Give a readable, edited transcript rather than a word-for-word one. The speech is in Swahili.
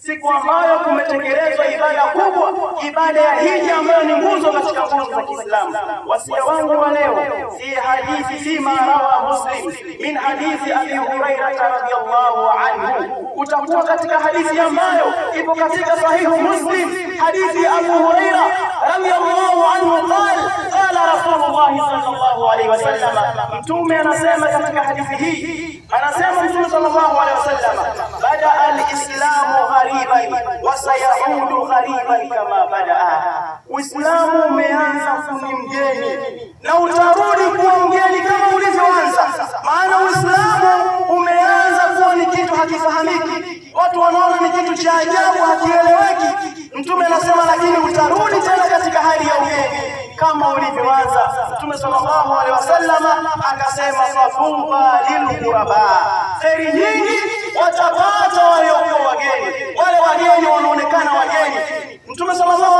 siku ambayo kumetekelezwa ibada kubwa, ibada ya hija ambayo ni nguzo katika nguzo za Kiislamu. Wasia wangu wa leo si hadithi fima rawa Muslim min hadithi Abi Hurairah radhiyallahu anhu, utakuwa katika hadithi ambayo ipo katika sahihu Muslim, hadithi ya Abu Hurairah radhiyallahu anhu qala Rasulullah sallallahu alaihi wasallam, mtume anasema katika hadithi hii, anasema mtume sallallahu alaihi wasallam, bada al-islamu ghariban wa sayaudu ghariban kama badaa, Uislamu umeanza kuni mgeni na utarudi kuwa mgeni kama ulivyoanza. Maana Uislamu umeanza kuwa ni kitu hakifahamiki, watu wanaona ni kitu cha ajabu, hakieleweki. Mtume anasema lakini utarudi tena katika hali ya ugeni kama ulivyoanza. Mtume sallallahu alaihi wasallam akasema fafuba lilghuraba, kheri nyingi watapata waliokuwa wageni, wale wageni wanaonekana wageni. Mtume sallallahu